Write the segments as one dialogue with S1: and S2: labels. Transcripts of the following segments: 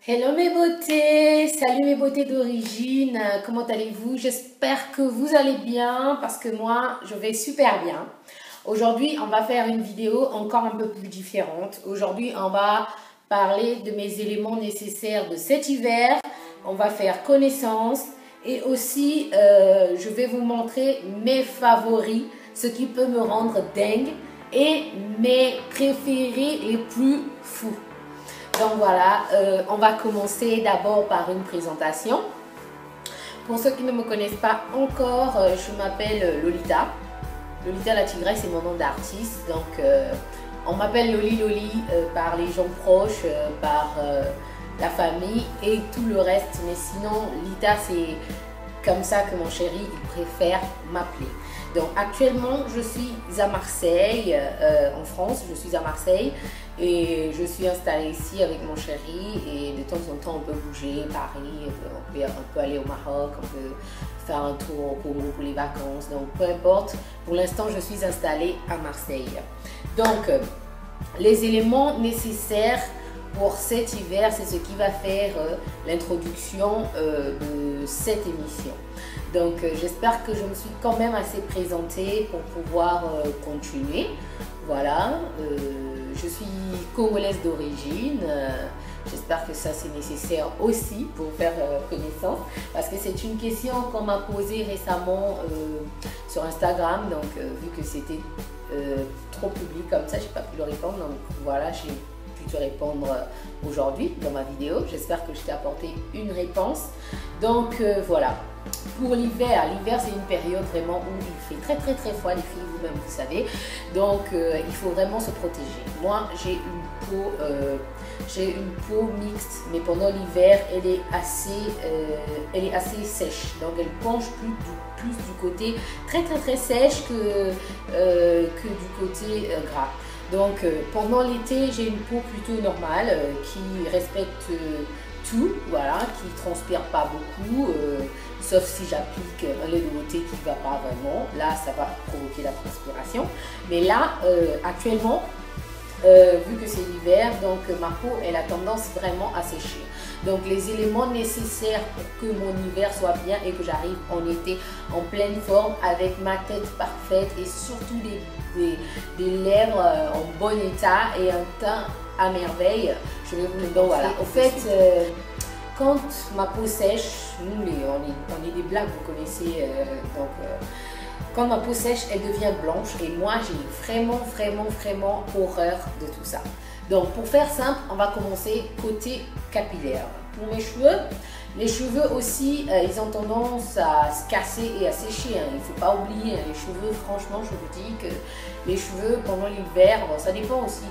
S1: Hello mes beautés, salut mes beautés d'origine, comment allez-vous? J'espère que vous allez bien parce que moi je vais super bien. Aujourd'hui on va faire une vidéo encore un peu plus différente. Aujourd'hui on va parler de mes éléments nécessaires de cet hiver. On va faire connaissance et aussi je vais vous montrer mes favoris, ce qui peut me rendre dingue et mes préférés les plus fous. Donc voilà, on va commencer d'abord par une présentation. Pour ceux qui ne me connaissent pas encore, je m'appelle Lolita. Lolita la Tigresse, c'est mon nom d'artiste. Donc on m'appelle Loli par les gens proches, par la famille et tout le reste. Mais sinon, Lita, c'est comme ça que mon chéri il préfère m'appeler. Donc actuellement je suis à Marseille, en France, je suis à Marseille et je suis installée ici avec mon chéri et de temps en temps on peut bouger, Paris, on peut aller au Maroc, on peut faire un tour au Congo pour les vacances, donc peu importe, pour l'instant je suis installée à Marseille. Donc les éléments nécessaires pour cet hiver, c'est ce qui va faire l'introduction de cette émission. Donc j'espère que je me suis quand même assez présentée pour pouvoir continuer. Voilà, je suis congolaise d'origine. J'espère que ça c'est nécessaire aussi pour faire connaissance parce que c'est une question qu'on m'a posée récemment sur Instagram. Donc vu que c'était trop public comme ça, j'ai pas pu le répondre. Donc voilà, j'ai pu te répondre aujourd'hui dans ma vidéo. J'espère que je t'ai apporté une réponse. Donc voilà. Pour l'hiver, l'hiver c'est une période vraiment où il fait très froid, les filles, vous-même vous savez. Donc il faut vraiment se protéger. Moi j'ai une peau mixte, mais pendant l'hiver elle est assez sèche. Donc elle penche plus du côté très sèche que du côté gras. Donc pendant l'été j'ai une peau plutôt normale qui respecte tout, voilà, qui transpire pas beaucoup, sauf si j'applique un lait de beauté qui va pas vraiment, là ça va provoquer la transpiration. Mais là actuellement, vu que c'est l'hiver, donc ma peau elle a tendance vraiment à sécher. Donc les éléments nécessaires pour que mon hiver soit bien et que j'arrive en été en pleine forme avec ma tête parfaite et surtout des lèvres en bon état et un teint à merveille, je vais vous le dire. Voilà. Au fait, quand ma peau sèche, nous on est des blagues, vous connaissez, quand ma peau sèche, elle devient blanche et moi j'ai vraiment horreur de tout ça. Donc pour faire simple, on va commencer côté capillaire. Pour mes cheveux, les cheveux aussi, ils ont tendance à se casser et à sécher. Hein. Il ne faut pas oublier, hein, les cheveux, franchement, je vous dis que les cheveux pendant l'hiver, bon, ça dépend aussi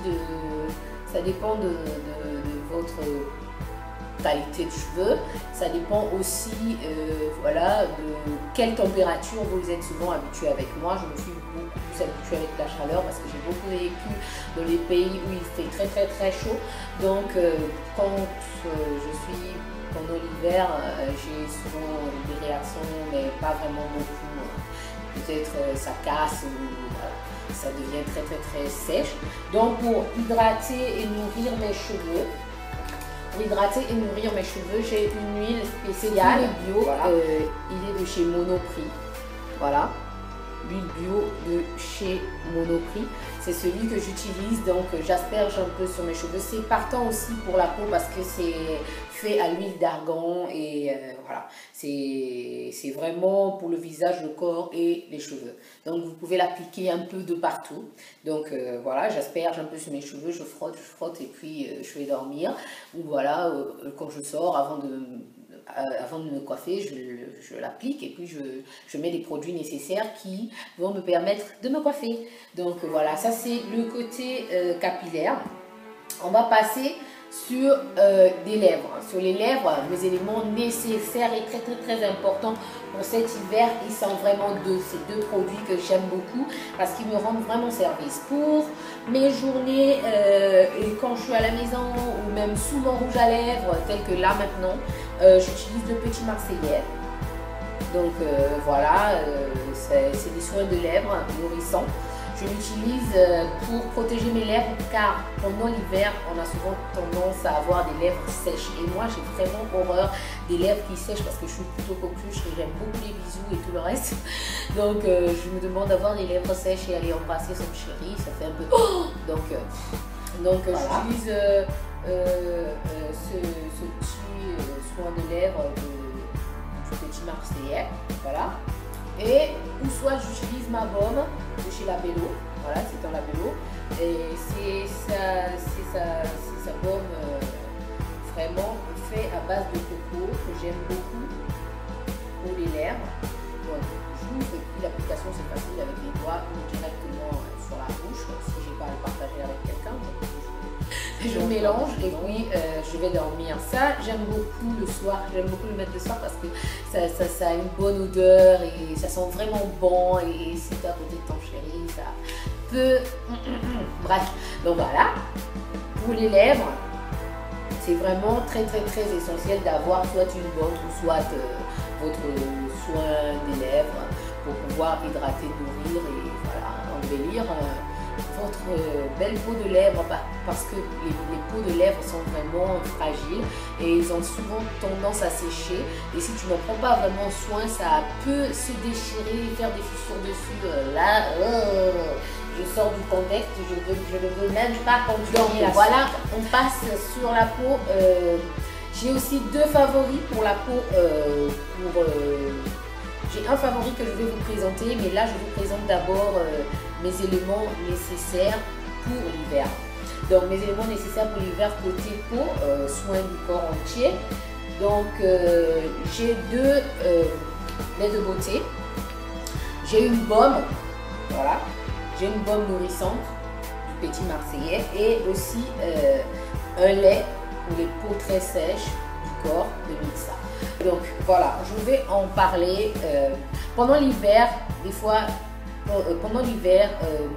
S1: ça dépend de votre qualité de cheveux, ça dépend aussi voilà, de quelle température vous êtes souvent habitué avec moi. Je me suis beaucoup plus habituée avec la chaleur parce que j'ai beaucoup vécu dans les pays où il fait très chaud. Donc quand je suis pendant l'hiver, j'ai souvent des réactions, mais pas vraiment beaucoup. Peut-être ça casse ou voilà, ça devient très sèche. Donc pour hydrater et nourrir mes cheveux, j'ai une huile spéciale bio, voilà. Il est de chez Monoprix, voilà, l'huile bio de chez Monoprix, c'est celui que j'utilise. Donc j'asperge un peu sur mes cheveux, c'est partant aussi pour la peau parce que c'est fait à l'huile d'argan et voilà, c'est vraiment pour le visage, le corps et les cheveux. Donc vous pouvez l'appliquer un peu de partout. Donc voilà, j'asperge un peu sur mes cheveux, je frotte et puis je vais dormir. Ou voilà, quand je sors, avant de me coiffer, je l'applique et puis je mets des produits nécessaires qui vont me permettre de me coiffer. Donc voilà, ça c'est le côté capillaire. On va passer sur des lèvres. Sur les lèvres, mes éléments nécessaires et très importants pour cet hiver, ils sont vraiment ces deux produits que j'aime beaucoup parce qu'ils me rendent vraiment service. Pour mes journées et quand je suis à la maison ou même sous mon rouge à lèvres, tel que là maintenant, j'utilise le Petit Marseillais. Donc voilà, c'est des soins de lèvres nourrissants. Je l'utilise pour protéger mes lèvres car pendant l'hiver, on a souvent tendance à avoir des lèvres sèches. Et moi, j'ai vraiment horreur des lèvres qui sèchent parce que je suis plutôt coqueluche et j'aime beaucoup les bisous et tout le reste. Donc, je me demande d'avoir des lèvres sèches et aller embrasser son chéri, ça fait un peu... Donc voilà. J'utilise ce petit soin de lèvres du Petit Marseillais. Voilà. Et ou soit j'utilise ma baume de chez Labello, voilà, c'est un Labello, et c'est sa baume vraiment faite à base de coco que j'aime beaucoup pour les lèvres. Donc j'ouvre et puis l'application c'est facile avec les doigts ou directement sur la bouche si j'ai pas à le partager avec quelqu'un. Je mélange et puis je vais dormir. Ça, j'aime beaucoup le soir. J'aime beaucoup le mettre le soir parce que ça a une bonne odeur et ça sent vraiment bon. Et si tu es à côté de ton chéri, ça peut... Bref, donc voilà. Pour les lèvres, c'est vraiment très essentiel d'avoir soit une baume ou soit votre soin des lèvres pour pouvoir hydrater, nourrir et voilà, embellir votre belle peau de lèvres parce que les peaux de lèvres sont vraiment fragiles et ils ont souvent tendance à sécher et si tu n'en prends pas vraiment soin, ça peut se déchirer, faire des fissures dessus. Là, je sors du contexte, je ne veux même pas continuer. Donc voilà, on passe sur la peau. J'ai aussi deux favoris pour la peau. J'ai un favori que je vais vous présenter, mais là je vous présente d'abord mes éléments nécessaires pour l'hiver. Donc mes éléments nécessaires pour l'hiver côté peau, soin du corps entier. Donc j'ai deux laits de beauté. J'ai une baume, voilà. J'ai une baume nourrissante du Petit Marseillais et aussi un lait pour les peaux très sèches du corps de Mixa. Donc voilà, je vais en parler. Pendant l'hiver, des fois, pendant l'hiver,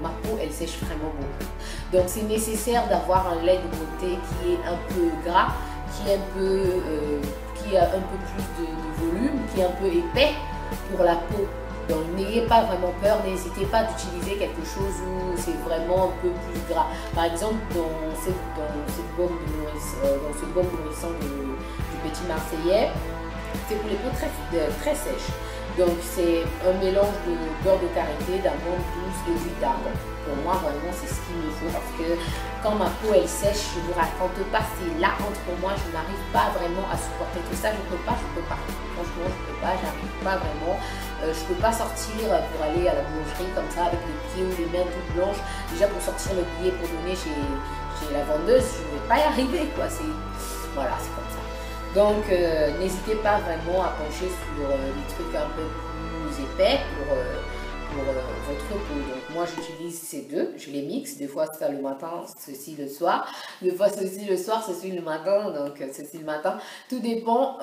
S1: ma peau elle sèche vraiment beaucoup. Donc c'est nécessaire d'avoir un lait de beauté qui est un peu gras, qui a un peu plus de volume, qui est un peu épais pour la peau. Donc n'ayez pas vraiment peur, n'hésitez pas d'utiliser quelque chose où c'est vraiment un peu plus gras. Par exemple, dans cette baume nourrissante du Petit Marseillais, c'est pour les peaux très sèches. Donc c'est un mélange de beurre de karité, d'amande douce et d'huile d'argan. Pour moi vraiment c'est ce qu'il me faut parce que quand ma peau elle sèche, je ne vous raconte pas, c'est là entre moi, je n'arrive pas vraiment à supporter que ça, je peux pas. Franchement je peux pas, j'arrive pas vraiment. Je peux pas sortir pour aller à la boulangerie comme ça avec les pieds ou les mains toutes blanches. Déjà pour sortir le billet pour donner chez la vendeuse, je ne vais pas y arriver quoi. Voilà, c'est comme ça. Donc n'hésitez pas vraiment à pencher sur des trucs un peu plus épais pour votre peau. Donc moi j'utilise ces deux, je les mixe, des fois ça le matin, ceci le soir, des fois ceci le soir, ceci le matin, donc ceci le matin. Tout dépend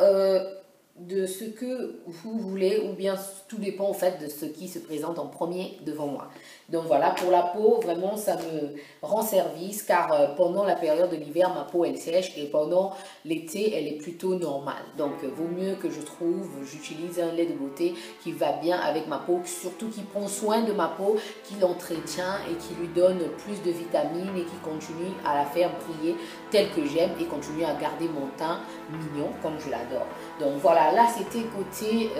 S1: de ce que vous voulez ou bien tout dépend en fait de ce qui se présente en premier devant moi. Donc voilà, pour la peau, vraiment ça me rend service car pendant la période de l'hiver, ma peau elle sèche et pendant l'été, elle est plutôt normale. Donc vaut mieux que je trouve, j'utilise un lait de beauté qui va bien avec ma peau, surtout qui prend soin de ma peau, qui l'entretient et qui lui donne plus de vitamines et qui continue à la faire briller telle que j'aime et continue à garder mon teint mignon comme je l'adore. Donc voilà, là c'était côté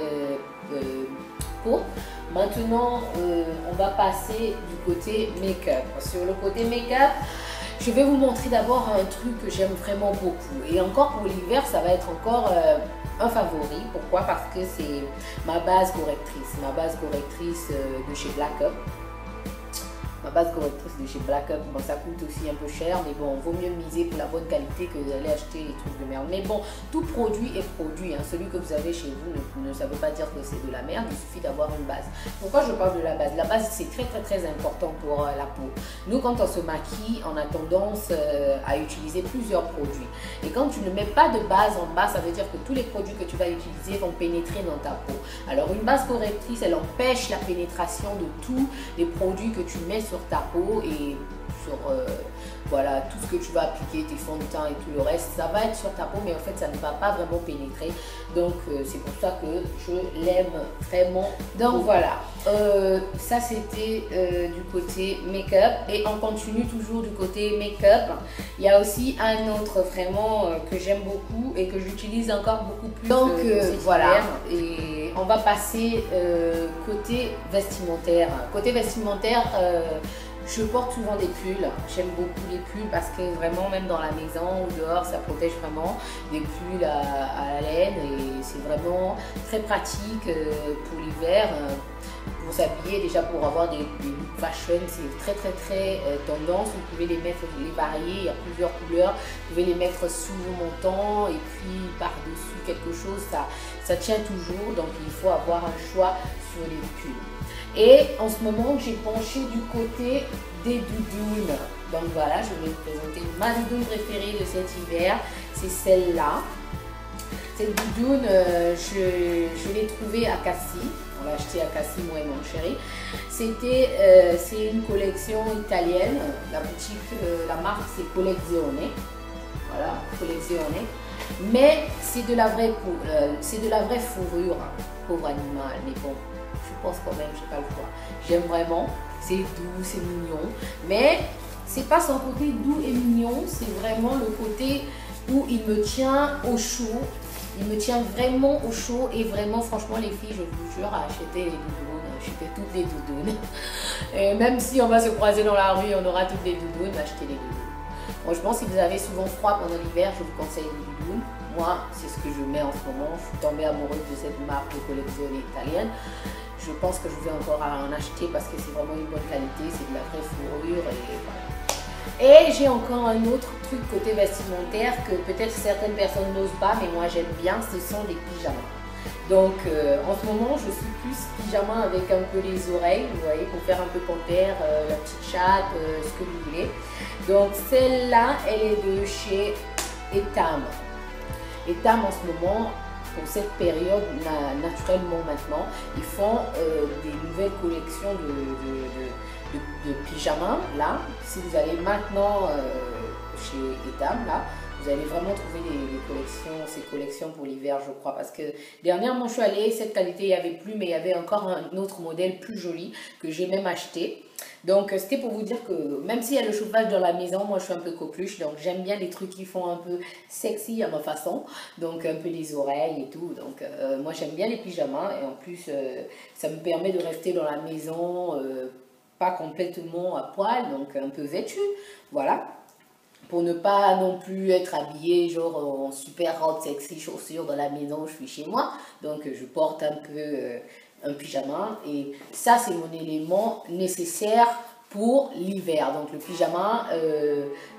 S1: peau. Maintenant, on va passer du côté make-up. Sur le côté make-up, je vais vous montrer d'abord un truc que j'aime vraiment beaucoup. Et encore pour l'hiver, ça va être encore un favori. Pourquoi? Parce que c'est ma base correctrice. Ma base correctrice de chez Black Up. Ma base correctrice de chez Black Up, bon, ça coûte aussi un peu cher, mais bon, vaut mieux miser pour la bonne qualité que d'aller acheter les trucs de merde. Mais bon, tout produit est produit, hein. Celui que vous avez chez vous ne ça veut pas dire que c'est de la merde, il suffit d'avoir une base. Pourquoi je parle de la base? La base, c'est très important pour la peau. Nous, quand on se maquille, on a tendance à utiliser plusieurs produits. Et quand tu ne mets pas de base en bas, ça veut dire que tous les produits que tu vas utiliser vont pénétrer dans ta peau. Alors, une base correctrice, elle empêche la pénétration de tous les produits que tu mets sur ta peau et sur voilà, tout ce que tu vas appliquer, tes fonds de teint et tout le reste. Ça va être sur ta peau, mais en fait, ça ne va pas vraiment pénétrer. Donc, c'est pour ça que je l'aime vraiment. Donc, voilà. Ça, c'était du côté make-up. Et on continue toujours du côté make-up. Il y a aussi un autre vraiment que j'aime beaucoup et que j'utilise encore beaucoup plus. Donc, voilà. Et on va passer côté vestimentaire. Côté vestimentaire, je porte souvent des pulls, j'aime beaucoup les pulls parce que vraiment même dans la maison ou dehors ça protège vraiment, des pulls à la laine et c'est vraiment très pratique pour l'hiver, pour s'habiller, déjà pour avoir des looks fashion, c'est très tendance, vous pouvez les mettre, les varier, il y a plusieurs couleurs, vous pouvez les mettre sous vos montants et puis par-dessus quelque chose, ça tient toujours, donc il faut avoir un choix sur les pulls. Et en ce moment, j'ai penché du côté des doudounes. Donc voilà, je vais vous présenter ma doudoune préférée de cet hiver. C'est celle-là. Cette doudoune, je l'ai trouvée à Cassis. On l'a achetée à Cassis, moi et mon chéri. C'est une collection italienne. La boutique, la marque, c'est Collezione. Voilà, Collezione. Mais c'est de la vraie fourrure. Pauvre animal, mais bon. Je pense quand même, je n'ai pas le choix. J'aime vraiment, c'est doux, c'est mignon, mais c'est pas son côté doux et mignon, c'est vraiment le côté où il me tient au chaud, il me tient vraiment au chaud et vraiment franchement les filles, je vous jure, à acheter les doudounes, acheter toutes les doudounes. Et même si on va se croiser dans la rue, on aura toutes les doudounes, achetez les doudounes. Franchement, si vous avez souvent froid pendant l'hiver, je vous conseille les doudounes. Moi, c'est ce que je mets en ce moment, je suis tombée amoureuse de cette marque de collection italienne. Je pense que je vais encore en acheter parce que c'est vraiment une bonne qualité, c'est de la vraie fourrure et voilà. Et j'ai encore un autre truc côté vestimentaire que peut-être certaines personnes n'osent pas, mais moi j'aime bien, ce sont les pyjamas. Donc en ce moment je suis plus pyjama avec un peu les oreilles, vous voyez, pour faire un peu panthère, la petite chatte, ce que vous voulez. Donc celle-là, elle est de chez Etam. Etam en ce moment, pour cette période, naturellement maintenant, ils font des nouvelles collections de pyjamas. Là, si vous allez maintenant chez Etam, là, vous allez vraiment trouver ces collections pour l'hiver, je crois. Parce que dernièrement, je suis allée, cette qualité, il n'y avait plus, mais il y avait encore un autre modèle plus joli que j'ai même acheté. Donc, c'était pour vous dire que même s'il y a le chauffage dans la maison, moi, je suis un peu coqueluche. Donc, j'aime bien les trucs qui font un peu sexy à ma façon. Donc, un peu les oreilles et tout. Donc, moi, j'aime bien les pyjamas. Et en plus, ça me permet de rester dans la maison, pas complètement à poil, donc un peu vêtue. Voilà. Pour ne pas non plus être habillée genre en super robe sexy chaussures dans la maison où je suis chez moi. Donc je porte un peu un pyjama et ça c'est mon élément nécessaire pour l'hiver. Donc le pyjama,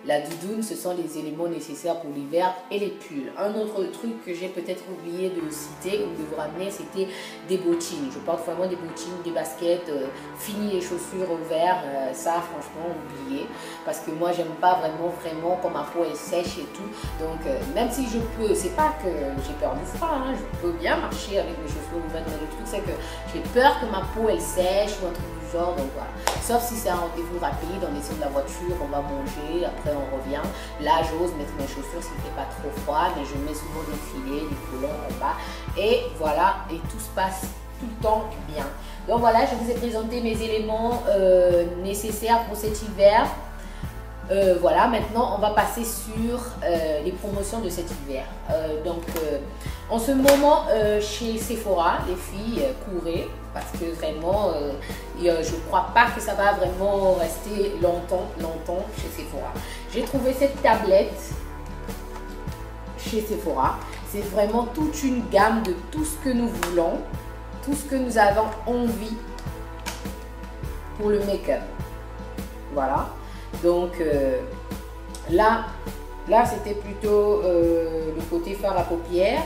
S1: la doudoune, ce sont les éléments nécessaires pour l'hiver et les pulls. Un autre truc que j'ai peut-être oublié de citer ou de vous ramener, c'était des bottines. Je porte vraiment des bottines, des baskets, fini les chaussures au vert, ça franchement oublié. Parce que moi j'aime pas vraiment quand ma peau est sèche et tout. Donc même si je peux, c'est pas que j'ai peur du froid, hein, je peux bien marcher avec mes chaussures ouvertes, mais le truc c'est que j'ai peur que ma peau elle sèche ou un truc du genre, donc voilà. Sauf si c'est un rendez-vous rapide, on essaie de la voiture, on va manger, après on revient. Là, j'ose mettre mes chaussures s'il ne fait pas trop froid, mais je mets souvent des filets, des collants en bas. Et voilà, et tout se passe tout le temps bien. Donc voilà, je vous ai présenté mes éléments nécessaires pour cet hiver. Voilà, maintenant on va passer sur les promotions de cet hiver. En ce moment, chez Sephora, les filles, courez, parce que vraiment, je ne crois pas que ça va vraiment rester longtemps chez Sephora. J'ai trouvé cette tablette chez Sephora. C'est vraiment toute une gamme de tout ce que nous voulons, tout ce que nous avons envie pour le make-up. Voilà. Donc là c'était plutôt le côté fard à paupières.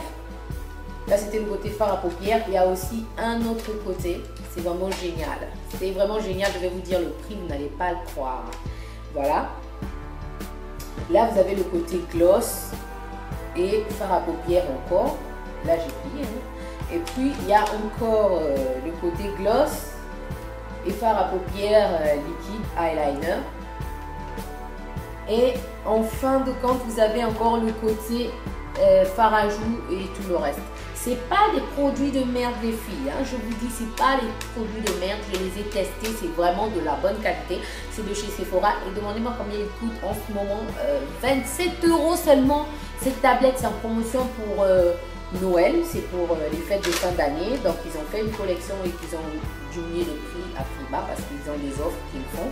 S1: Là c'était le côté fard à paupières. Il y a aussi un autre côté. C'est vraiment génial. C'est vraiment génial. Je vais vous dire le prix, vous n'allez pas le croire. Voilà. Là vous avez le côté gloss et fard à paupières encore. Là j'ai pris. Hein. Et puis il y a encore le côté gloss et fard à paupières liquide eyeliner. Et en fin de compte, vous avez encore le côté fard à joues et tout le reste. C'est pas des produits de merde les filles, hein. Je vous dis, c'est pas les produits de merde, je les ai testés, c'est vraiment de la bonne qualité. C'est de chez Sephora et demandez-moi combien il coûte en ce moment, 27 € seulement. Cette tablette, c'est en promotion pour Noël, c'est pour les fêtes de fin d'année. Donc ils ont fait une collection et qu'ils ont diminué le prix à prix bas parce qu'ils ont des offres qu'ils font.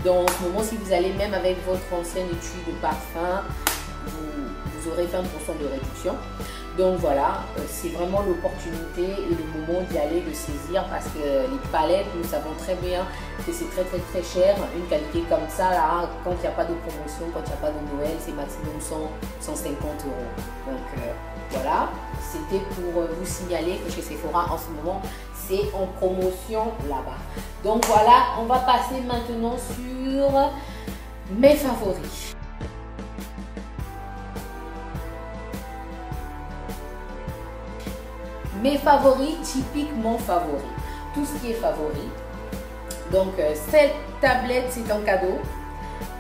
S1: Donc en ce moment, si vous allez même avec votre ancien étui de parfum, vous aurez 20% de réduction. Donc voilà, c'est vraiment l'opportunité et le moment d'y aller, de saisir, parce que les palettes, nous savons très bien que c'est très cher. Une qualité comme ça, là, quand il n'y a pas de promotion, quand il n'y a pas de Noël, c'est maximum 100-150 €. Donc voilà, c'était pour vous signaler que chez Sephora en ce moment, c'est en promotion là-bas. Donc voilà, on va passer maintenant sur mes favoris. Mes favoris, typiquement favoris. Tout ce qui est favori. Donc, cette tablette, c'est un cadeau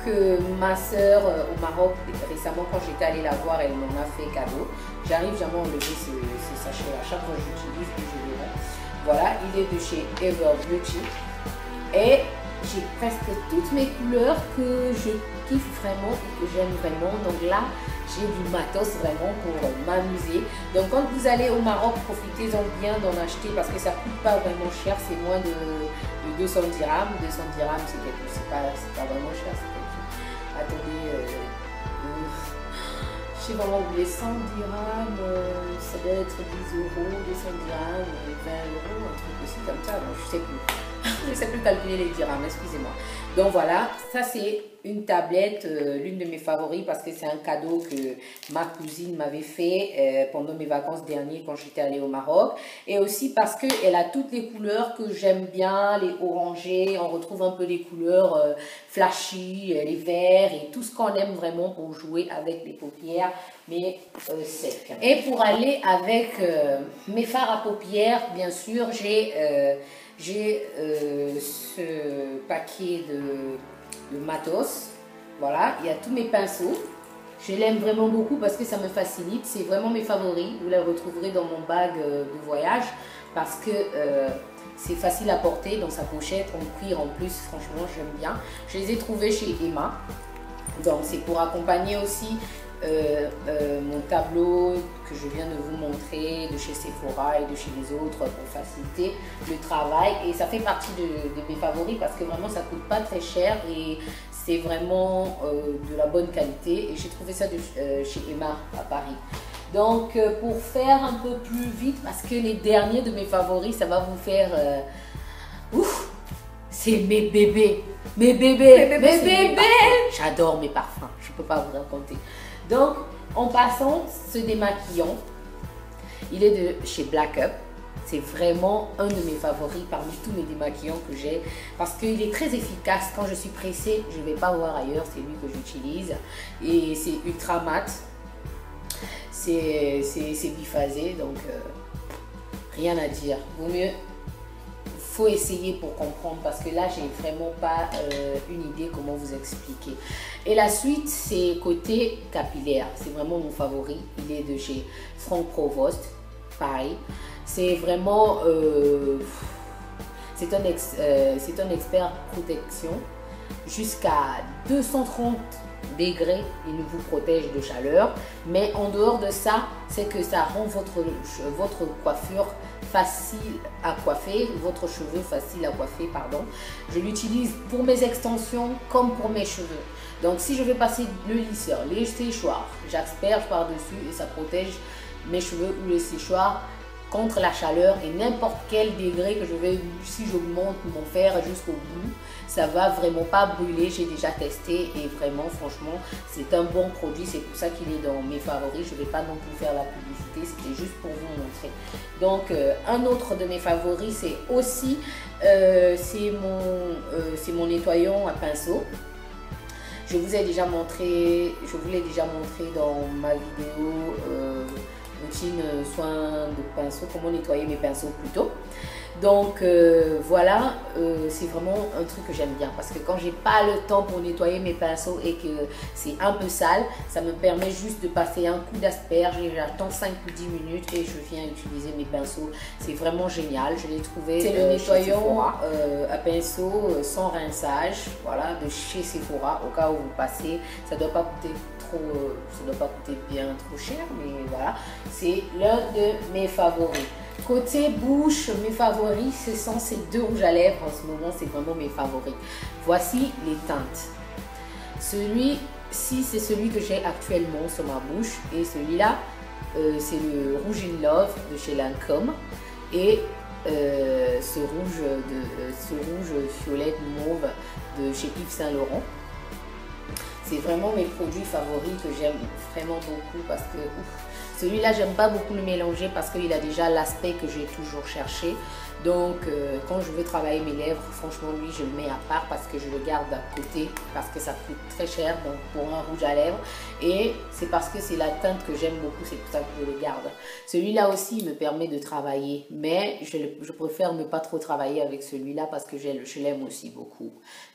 S1: que ma soeur au Maroc, récemment, quand j'étais allée la voir, elle m'en a fait cadeau. J'arrive jamais à enlever ce sachet à chaque fois que j'utilise et je le rends. Voilà, il est de chez Ever Beauty. Et j'ai presque toutes mes couleurs que je kiffe vraiment et que j'aime vraiment. Donc là, j'ai du matos vraiment pour m'amuser. Donc quand vous allez au Maroc, profitez-en bien d'en acheter parce que ça ne coûte pas vraiment cher. C'est moins de 200 dirhams. 200 dirhams, c'est pas vraiment cher. Attendez, je sais vraiment oublier, 100 dirhams, ça doit être 10 €, 200 dirhams, 20 €, un truc aussi comme ça. Donc, je sais plus. Je ne sais plus calculer les dirhams, excusez-moi. Donc voilà, ça c'est une tablette, l'une de mes favoris parce que c'est un cadeau que ma cousine m'avait fait pendant mes vacances dernières quand j'étais allée au Maroc. Et aussi parce qu'elle a toutes les couleurs que j'aime bien, les orangés, on retrouve un peu les couleurs flashy, les verts et tout ce qu'on aime vraiment pour jouer avec les paupières, mais secs. Et pour aller avec mes fards à paupières, bien sûr, j'ai ce paquet de matos. Voilà, il y a tous mes pinceaux. Je l'aime vraiment beaucoup parce que ça me facilite. C'est vraiment mes favoris. Vous les retrouverez dans mon bag de voyage parce que c'est facile à porter dans sa pochette en cuir en plus. Franchement, j'aime bien. Je les ai trouvés chez Emma. Donc, c'est pour accompagner aussi mon tableau que je viens de vous montrer de chez Sephora et de chez les autres pour faciliter le travail, et ça fait partie de mes favoris parce que vraiment ça coûte pas très cher et c'est vraiment de la bonne qualité, et j'ai trouvé ça chez Emma à Paris. Donc pour faire un peu plus vite, parce que les derniers de mes favoris, ça va vous faire ouf, c'est mes bébés. Mes bébés. J'adore mes parfums, je peux pas vous raconter. Donc, en passant, ce démaquillant, il est de chez Black Up. C'est vraiment un de mes favoris parmi tous mes démaquillants que j'ai parce qu'il est très efficace. Quand je suis pressée, je ne vais pas voir ailleurs, c'est lui que j'utilise. Et c'est ultra mat. C'est biphasé, donc rien à dire. Vaut mieux. Faut essayer pour comprendre parce que là j'ai vraiment pas une idée comment vous expliquer. Et la suite, c'est côté capillaire, c'est vraiment mon favori. Il est de chez Franck Provost, pareil. C'est vraiment c'est un expert protection jusqu'à 230 degrés. Il vous protège de chaleur, mais en dehors de ça, c'est que ça rend votre coiffure facile à coiffer, votre cheveu facile à coiffer, pardon. Je l'utilise pour mes extensions comme pour mes cheveux. Donc si je vais passer le lisseur, les séchoirs, j'asperge par-dessus et ça protège mes cheveux ou le séchoir contre la chaleur, et n'importe quel degré que je vais, si j'augmente mon fer jusqu'au bout, ça va vraiment pas brûler. J'ai déjà testé et vraiment franchement c'est un bon produit, c'est pour ça qu'il est dans mes favoris. Je vais pas non plus faire la publicité, c'était juste pour vous montrer. Donc un autre de mes favoris, c'est aussi c'est mon nettoyant à pinceau. Je vous l'ai déjà montré dans ma vidéo routine soin de pinceau, comment nettoyer mes pinceaux plutôt. Donc voilà, c'est vraiment un truc que j'aime bien parce que quand j'ai pas le temps pour nettoyer mes pinceaux et que c'est un peu sale, ça me permet juste de passer un coup d'asperge et j'attends 5 ou 10 minutes et je viens utiliser mes pinceaux. C'est vraiment génial, je l'ai trouvé. C'est le nettoyant à pinceau sans rinçage, voilà, de chez Sephora, au cas où vous passez. Ça doit pas coûter ça doit pas coûter bien trop cher, mais voilà, c'est l'un de mes favoris. Côté bouche, mes favoris, ce sont ces deux rouges à lèvres. En ce moment, c'est vraiment mes favoris. Voici les teintes. Celui-ci, c'est celui que j'ai actuellement sur ma bouche. Et celui-là, c'est le Rouge in Love de chez Lancôme. Et ce rouge violet mauve de chez Yves Saint Laurent. C'est vraiment mes produits favoris que j'aime vraiment beaucoup parce que celui-là, j'aime pas beaucoup le mélanger parce qu'il a déjà l'aspect que j'ai toujours cherché. Donc, quand je veux travailler mes lèvres, franchement, lui, je le mets à part parce que je le garde à côté parce que ça coûte très cher donc pour un rouge à lèvres. Et c'est parce que c'est la teinte que j'aime beaucoup, c'est pour ça que je le garde. Celui-là aussi, il me permet de travailler, mais je préfère ne pas trop travailler avec celui-là parce que je l'aime aussi beaucoup.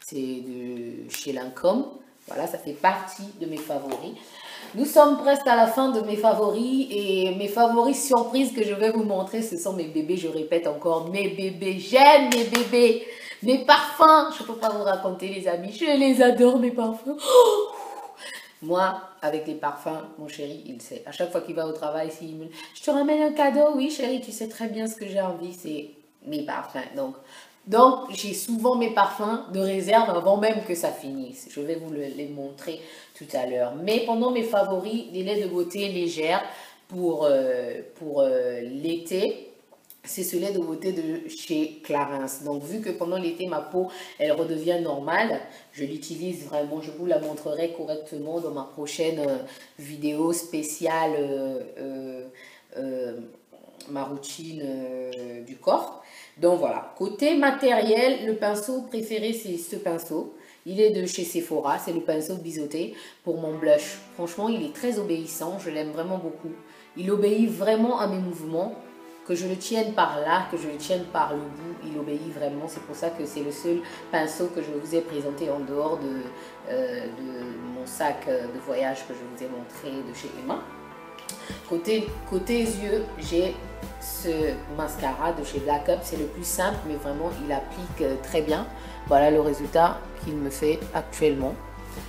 S1: C'est de chez Lancôme. Voilà, ça fait partie de mes favoris. Nous sommes presque à la fin de mes favoris et mes favoris surprises que je vais vous montrer, ce sont mes bébés. Je répète encore, mes bébés. J'aime mes bébés. Mes parfums, je ne peux pas vous raconter les amis, je les adore mes parfums. Oh, moi, avec les parfums, mon chéri, il sait. À chaque fois qu'il va au travail, s'il me dit, je te ramène un cadeau. Oui chéri, tu sais très bien ce que j'ai envie, c'est mes parfums. Donc, j'ai souvent mes parfums de réserve avant même que ça finisse. Je vais vous les montrer tout à l'heure. Mais pendant mes favoris, des laits de beauté légères pour l'été, c'est ce lait de beauté de chez Clarins. Donc, vu que pendant l'été, ma peau, elle redevient normale, je l'utilise vraiment. Je vous la montrerai correctement dans ma prochaine vidéo spéciale, ma routine du corps. Donc voilà, côté matériel, le pinceau préféré c'est ce pinceau. Il est de chez Sephora, c'est le pinceau biseauté pour mon blush. Franchement, il est très obéissant, je l'aime vraiment beaucoup. Il obéit vraiment à mes mouvements, que je le tienne par là, que je le tienne par le bout, il obéit vraiment. C'est pour ça que c'est le seul pinceau que je vous ai présenté en dehors de mon sac de voyage que je vous ai montré de chez Emma. Côté yeux, j'ai ce mascara de chez Black Up, c'est le plus simple mais vraiment il applique très bien. Voilà le résultat qu'il me fait actuellement.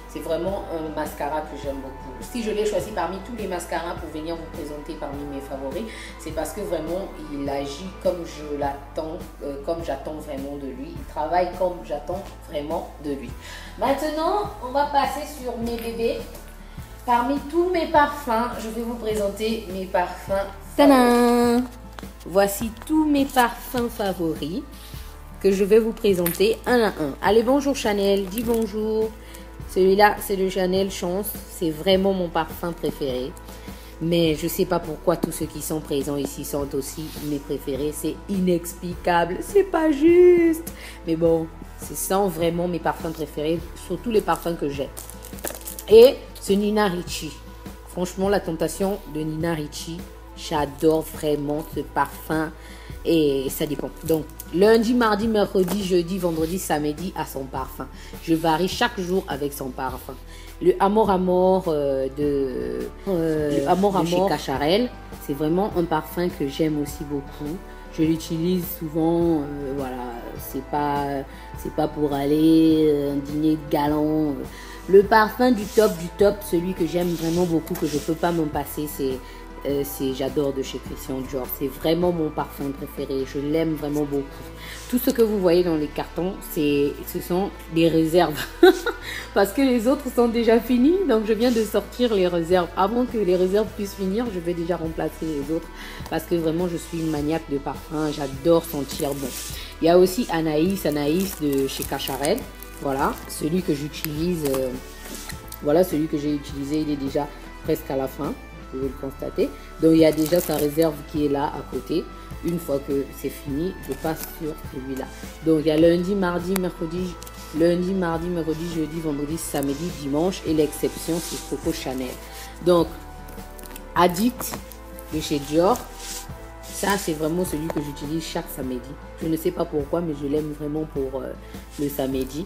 S1: C'est vraiment un mascara que j'aime beaucoup. Si je l'ai choisi parmi tous les mascaras pour venir vous présenter parmi mes favoris, c'est parce que vraiment il agit comme je l'attends, comme j'attends vraiment de lui. Il travaille comme j'attends vraiment de lui. Maintenant, on va passer sur mes bébés. Parmi tous mes parfums, je vais vous présenter mes parfums. Tadam! Voici tous mes parfums favoris que je vais vous présenter un à un. Allez, bonjour Chanel, dis bonjour. Celui-là, c'est le Chanel Chance. C'est vraiment mon parfum préféré. Mais je ne sais pas pourquoi tous ceux qui sont présents ici sont aussi mes préférés. C'est inexplicable, c'est pas juste. Mais bon, ce sont vraiment mes parfums préférés, surtout les parfums que j'ai. Et ce Nina Ricci. Franchement, la tentation de Nina Ricci, j'adore vraiment ce parfum et ça dépend. Donc, lundi, mardi, mercredi, jeudi, vendredi, samedi à son parfum. Je varie chaque jour avec son parfum. Le Amor Amor de chez Cacharel, c'est vraiment un parfum que j'aime aussi beaucoup. Je l'utilise souvent, voilà, c'est pas pour aller un dîner de galant. Le parfum du top, celui que j'aime vraiment beaucoup, que je peux pas m'en passer, c'est J'adore de chez Christian Dior. C'est vraiment mon parfum préféré. Je l'aime vraiment beaucoup. Tout ce que vous voyez dans les cartons, ce sont des réserves. Parce que les autres sont déjà finis. Donc, je viens de sortir les réserves. Avant que les réserves puissent finir, je vais déjà remplacer les autres. Parce que vraiment, je suis une maniaque de parfum. J'adore sentir bon. Il y a aussi Anaïs de chez Cacharel. Voilà, celui que j'utilise. Voilà, celui que j'ai utilisé, il est déjà presque à la fin. Vous pouvez le constater. Donc il y a déjà sa réserve qui est là à côté. Une fois que c'est fini, je passe sur celui-là. Donc il y a lundi, mardi, mercredi, jeudi, vendredi, samedi, dimanche. Et l'exception, c'est Coco Chanel. Donc, Addict de chez Dior. Ça, c'est vraiment celui que j'utilise chaque samedi. Je ne sais pas pourquoi, mais je l'aime vraiment pour le samedi.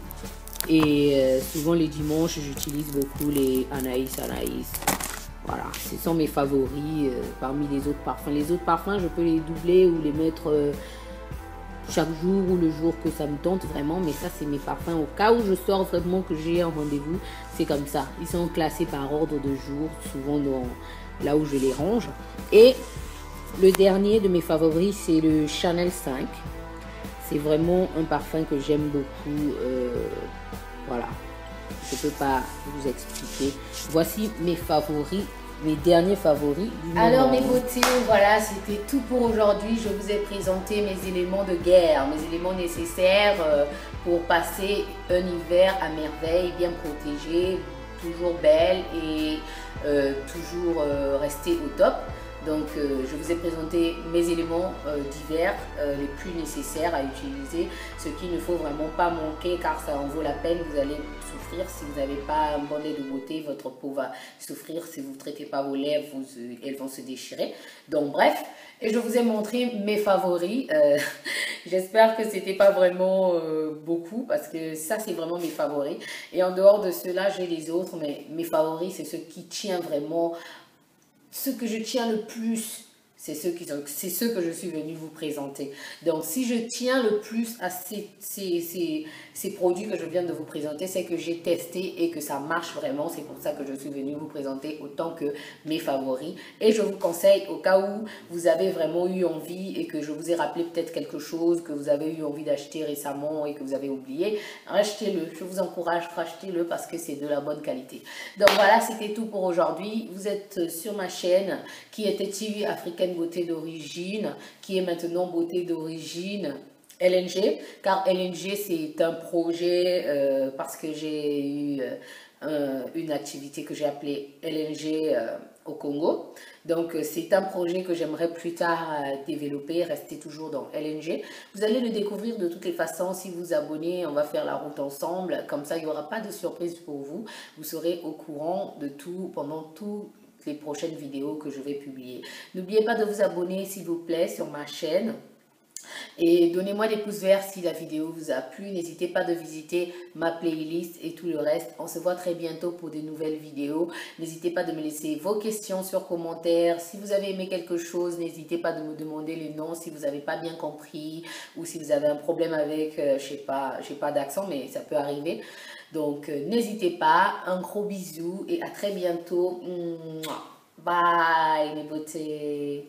S1: Et souvent les dimanches, j'utilise beaucoup les Anaïs. Voilà, ce sont mes favoris parmi les autres parfums. Les autres parfums, je peux les doubler ou les mettre chaque jour ou le jour que ça me tente vraiment. Mais ça, c'est mes parfums. Au cas où je sors vraiment, que j'ai un rendez-vous, c'est comme ça. Ils sont classés par ordre de jour, souvent dans là où je les range. Et le dernier de mes favoris, c'est le Chanel 5. C'est vraiment un parfum que j'aime beaucoup. Voilà, je ne peux pas vous expliquer. Voici mes favoris, mes derniers favoris. Alors mes beautés, voilà, c'était tout pour aujourd'hui. Je vous ai présenté mes éléments de guerre, mes éléments nécessaires pour passer un hiver à merveille, bien protégé, toujours belle et toujours rester au top. Donc je vous ai présenté mes éléments d'hiver les plus nécessaires à utiliser, ce qu'il ne faut vraiment pas manquer car ça en vaut la peine. Vous allez souffrir si vous n'avez pas un bonnet de beauté, votre peau va souffrir si vous ne traitez pas vos lèvres, elles vont se déchirer. Donc bref, et je vous ai montré mes favoris. J'espère que c'était pas vraiment beaucoup parce que ça c'est vraiment mes favoris. Et en dehors de cela, j'ai les autres, mais mes favoris c'est ce qui tient vraiment. Ce que je tiens le plus, c'est ceux que je suis venue vous présenter. Donc, si je tiens le plus à ces produits que je viens de vous présenter, c'est que j'ai testé et que ça marche vraiment. C'est pour ça que je suis venue vous présenter autant que mes favoris. Et je vous conseille, au cas où vous avez vraiment eu envie et que je vous ai rappelé peut-être quelque chose que vous avez eu envie d'acheter récemment et que vous avez oublié, achetez-le. Je vous encourage, rachetez-le parce que c'est de la bonne qualité. Donc, voilà, c'était tout pour aujourd'hui. Vous êtes sur ma chaîne qui était TV Africaine Beauté d'origine, qui est maintenant Beauté d'origine LNG, car LNG c'est un projet parce que j'ai eu une activité que j'ai appelée LNG au Congo. Donc c'est un projet que j'aimerais plus tard développer, rester toujours dans LNG. Vous allez le découvrir de toutes les façons si vous vous abonnez, on va faire la route ensemble, comme ça il n'y aura pas de surprise pour vous. Vous serez au courant de tout pendant tout les prochaines vidéos que je vais publier. N'oubliez pas de vous abonner s'il vous plaît sur ma chaîne et donnez-moi des pouces verts si la vidéo vous a plu. N'hésitez pas de visiter ma playlist et tout le reste. On se voit très bientôt pour de nouvelles vidéos. N'hésitez pas de me laisser vos questions sur commentaire. Si vous avez aimé quelque chose, n'hésitez pas de me demander les noms si vous n'avez pas bien compris ou si vous avez un problème avec, je sais pas, j'ai pas d'accent mais ça peut arriver. Donc, n'hésitez pas. Un gros bisou et à très bientôt. Bye, mes beautés.